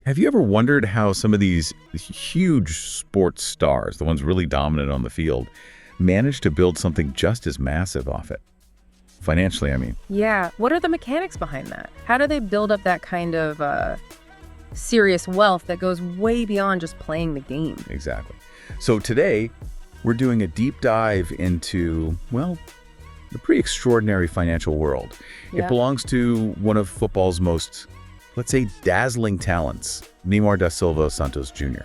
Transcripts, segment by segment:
Have you ever wondered how some of these huge sports stars, the ones really dominant on the field, manage to build something just as massive off it? Financially, I mean. Yeah. What are the mechanics behind that? How do they build up that kind of serious wealth that goes way beyond just playing the game? Exactly. So today, we're doing a deep dive into, well, the pretty extraordinary financial world. Yeah. It belongs to one of football's most, let's say, dazzling talents, Neymar da Silva Santos Jr.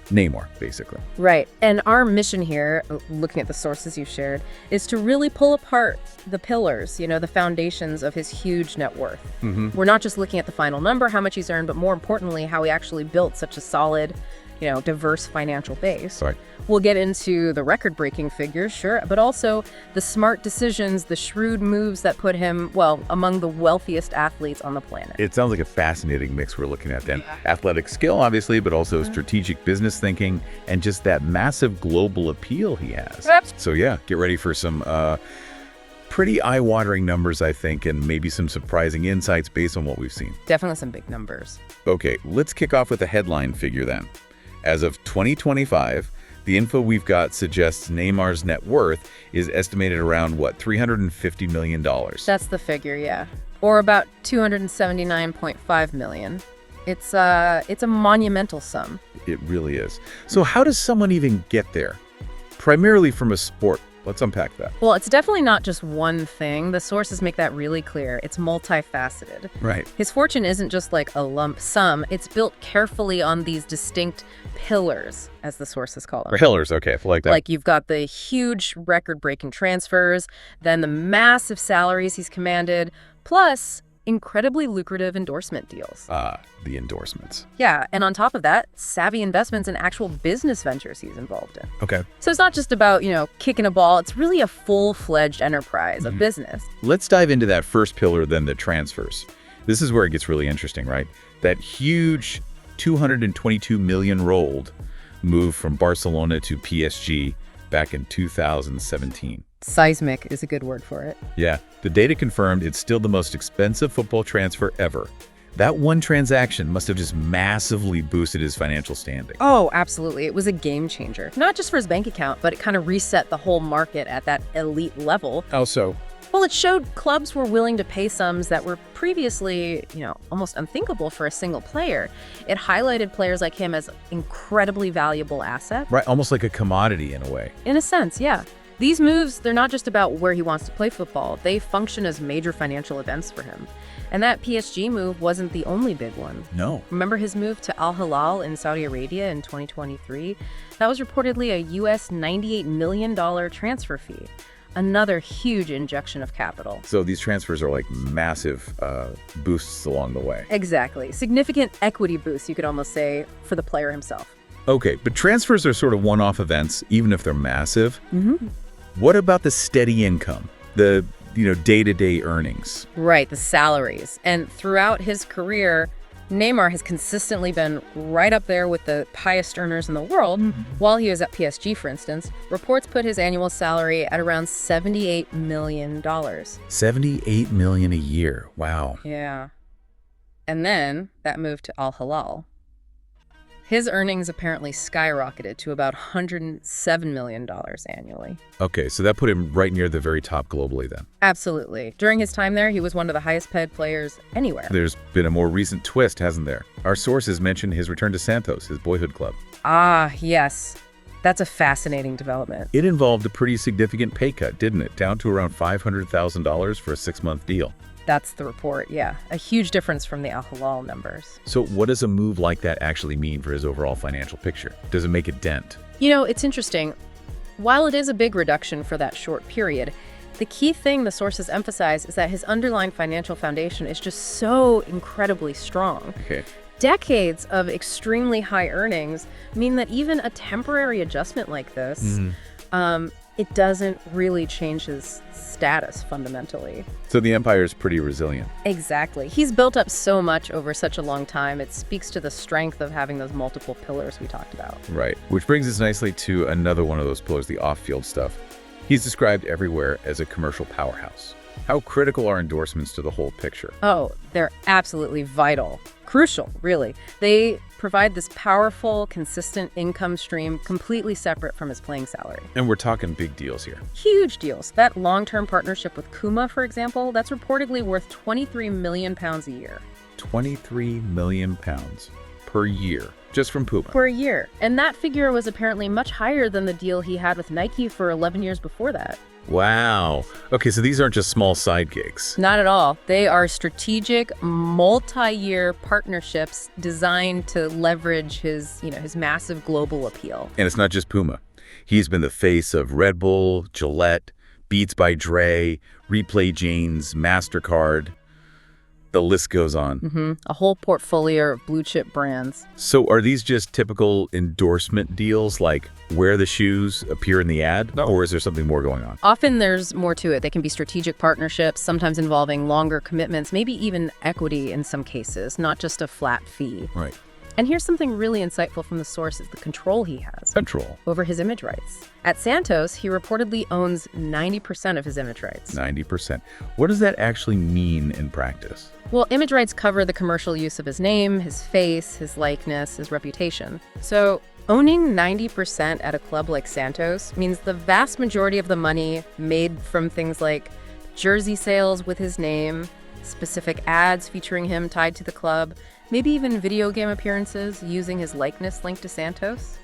Neymar, basically. Right. And our mission here, looking at the sources you shared, is to really pull apart the pillars, the foundations of his huge net worth. We're not just looking at the final number, how much he's earned, but more importantly, how he actually built such a solid, diverse financial base. Right. We'll get into the record-breaking figures, sure, but also the smart decisions, the shrewd moves that put him, well, among the wealthiest athletes on the planet. It sounds like a fascinating mix we're looking at then. Athletic skill, obviously, but also strategic business thinking and just that massive global appeal he has. Yep. So yeah, get ready for some pretty eye-watering numbers, I think, and maybe some surprising insights based on what we've seen. Definitely some big numbers. Okay, let's kick off with a headline figure then. As of 2025, the info we've got suggests Neymar's net worth is estimated around, $350 million. That's the figure, yeah. Or about $279.5 million. It's a monumental sum. It really is. So how does someone even get there? Primarily from a sport. Let's unpack that. Well, it's definitely not just one thing. The sources make that really clear. It's multifaceted. Right. His fortune isn't just like a lump sum. It's built carefully on these distinct pillars, as the sources call them. Pillars, okay, I like that. Like you've got the huge record-breaking transfers, then the massive salaries he's commanded, plus incredibly lucrative endorsement deals. The endorsements. Yeah, and on top of that, savvy investments and actual business ventures he's involved in. Okay. So it's not just about, kicking a ball. It's really a full-fledged enterprise, a business. Let's dive into that first pillar, then the transfers. This is where it gets really interesting, right? That huge 222 million rolled move from Barcelona to PSG back in 2017. Seismic is a good word for it. Yeah, the data confirmed it's still the most expensive football transfer ever. That one transaction must have just massively boosted his financial standing. Oh, absolutely. It was a game changer. Not just for his bank account, but it kind of reset the whole market at that elite level. How so? Well, it showed clubs were willing to pay sums that were previously, almost unthinkable for a single player. It highlighted players like him as incredibly valuable assets. Right, almost like a commodity in a way. In a sense, yeah. These moves, they're not just about where he wants to play football. They function as major financial events for him. And that PSG move wasn't the only big one. No. Remember his move to Al Hilal in Saudi Arabia in 2023? That was reportedly a US $98 million transfer fee. Another huge injection of capital. So these transfers are like massive boosts along the way. Exactly. Significant equity boosts, you could almost say, for the player himself. Okay, but transfers are sort of one-off events, even if they're massive. What about the steady income? The day-to-day earnings? Right, the salaries. And throughout his career, Neymar has consistently been right up there with the highest earners in the world. While he was at PSG, for instance, reports put his annual salary at around $78 million. $78 million a year. Wow. Yeah. And then that moved to Al Hilal. His earnings apparently skyrocketed to about $107 million annually. Okay, so that put him right near the very top globally then. Absolutely. During his time there, he was one of the highest paid players anywhere. There's been a more recent twist, hasn't there? Our sources mentioned his return to Santos, his boyhood club. Ah, yes. That's a fascinating development. It involved a pretty significant pay cut, didn't it? Down to around $500,000 for a 6-month deal. That's the report, yeah. A huge difference from the Al Hilal numbers. So what does a move like that actually mean for his overall financial picture? Does it make a dent? It's interesting. While it is a big reduction for that short period, the key thing the sources emphasize is that his underlying financial foundation is just so incredibly strong. Okay. Decades of extremely high earnings mean that even a temporary adjustment like this, it doesn't really change his status fundamentally. So the empire is pretty resilient. Exactly. He's built up so much over such a long time. It speaks to the strength of having those multiple pillars we talked about. Right. Which brings us nicely to another one of those pillars, the off-field stuff. He's described everywhere as a commercial powerhouse. How critical are endorsements to the whole picture? Oh, they're absolutely vital. Crucial, really. They provide this powerful, consistent income stream completely separate from his playing salary. And we're talking big deals here. Huge deals. That long-term partnership with Puma, for example, that's reportedly worth £23 million a year. 23 million pounds per year, just from Puma. Per year. And that figure was apparently much higher than the deal he had with Nike for 11 years before that. Wow. Okay, so these aren't just small side gigs. Not at all. They are strategic, multi-year partnerships designed to leverage his massive global appeal. And it's not just Puma. He's been the face of Red Bull, Gillette, Beats by Dre, Replay Jeans, MasterCard. The list goes on. A whole portfolio of blue chip brands. So are these just typical endorsement deals, like wear the shoes, appear in the ad? No. Or is there something more going on? Often there's more to it. They can be strategic partnerships, sometimes involving longer commitments, maybe even equity in some cases, not just a flat fee. Right. And here's something really insightful from the source is the control he has. Control. Over his image rights. At Santos, he reportedly owns 90% of his image rights. 90%. What does that actually mean in practice? Well, image rights cover the commercial use of his name, his face, his likeness, his reputation. So owning 90% at a club like Santos means the vast majority of the money made from things like jersey sales with his name, specific ads featuring him tied to the club, maybe even video game appearances using his likeness linked to Santos.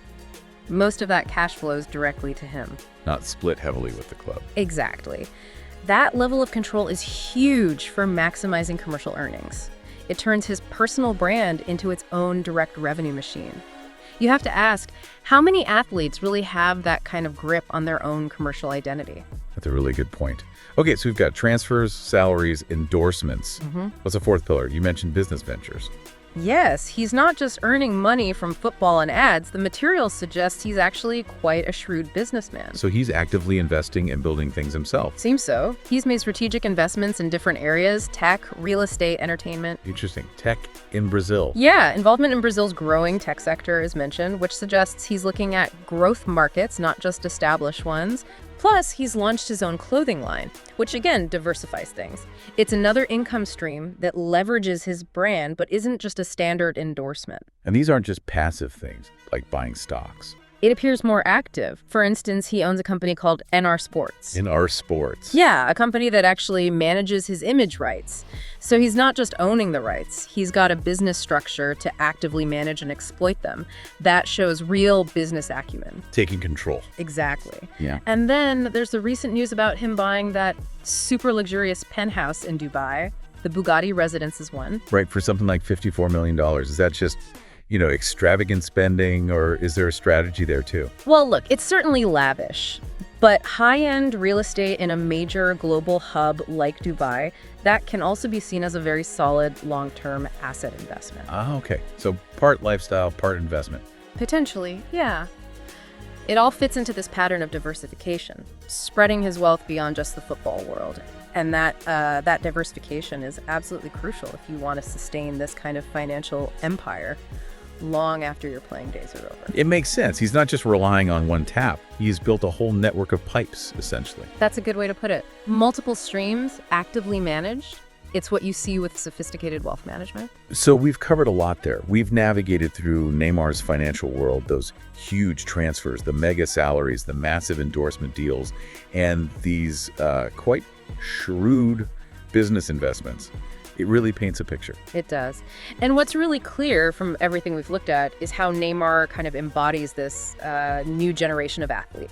Most of that cash flows directly to him. Not split heavily with the club. Exactly. That level of control is huge for maximizing commercial earnings. It turns his personal brand into its own direct revenue machine. You have to ask, how many athletes really have that kind of grip on their own commercial identity? That's a really good point. Okay, so we've got transfers, salaries, endorsements. What's the fourth pillar? You mentioned business ventures. Yes, he's not just earning money from football and ads. The material suggests he's actually quite a shrewd businessman. So he's actively investing and building things himself. Seems so. He's made strategic investments in different areas: tech, real estate, entertainment. Interesting. Tech in Brazil. Yeah, involvement in Brazil's growing tech sector is mentioned, which suggests he's looking at growth markets, not just established ones. Plus, he's launched his own clothing line, which again diversifies things. It's another income stream that leverages his brand, but isn't just a standard endorsement. And these aren't just passive things, like buying stocks. It appears more active. For instance, he owns a company called NR Sports. NR Sports. Yeah, a company that actually manages his image rights. So he's not just owning the rights. He's got a business structure to actively manage and exploit them. That shows real business acumen. Taking control. Exactly. Yeah. And then there's the recent news about him buying that super luxurious penthouse in Dubai. The Bugatti residence is one. Right, for something like $54 million. Is that just, extravagant spending, or is there a strategy there too? Well, look, it's certainly lavish, but high-end real estate in a major global hub like Dubai, that can also be seen as a very solid long-term asset investment. Ah, okay. So part lifestyle, part investment. Potentially, yeah. It all fits into this pattern of diversification, spreading his wealth beyond just the football world. And that diversification is absolutely crucial if you want to sustain this kind of financial empire long after your playing days are over. It makes sense. He's not just relying on one tap. He's built a whole network of pipes, essentially. That's a good way to put it. Multiple streams, actively managed. It's what you see with sophisticated wealth management. So we've covered a lot there. We've navigated through Neymar's financial world, those huge transfers, the mega salaries, the massive endorsement deals, and these quite shrewd business investments. It really paints a picture. It does. And what's really clear from everything we've looked at is how Neymar kind of embodies this new generation of athlete.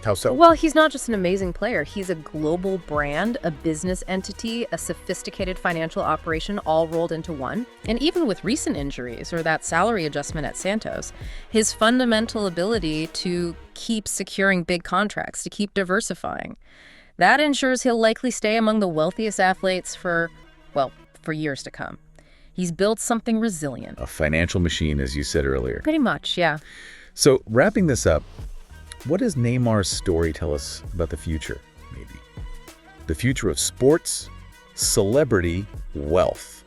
How so? Well, he's not just an amazing player. He's a global brand, a business entity, a sophisticated financial operation all rolled into one. And even with recent injuries or that salary adjustment at Santos, his fundamental ability to keep securing big contracts, to keep diversifying, that ensures he'll likely stay among the wealthiest athletes for years to come. He's built something resilient. A financial machine, as you said earlier. Pretty much, yeah. So wrapping this up, what does Neymar's story tell us about the future, maybe? The future of sports, celebrity, wealth.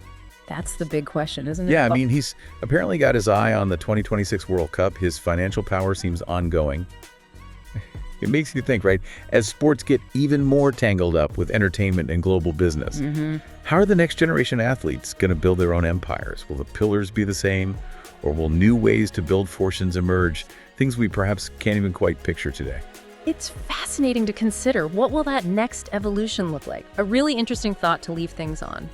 That's the big question, isn't it? Yeah, I mean, he's apparently got his eye on the 2026 World Cup. His financial power seems ongoing. It makes you think, right? As sports get even more tangled up with entertainment and global business, how are the next generation athletes going to build their own empires? Will the pillars be the same? Or will new ways to build fortunes emerge? Things we perhaps can't even quite picture today. It's fascinating to consider. What will that next evolution look like? A really interesting thought to leave things on.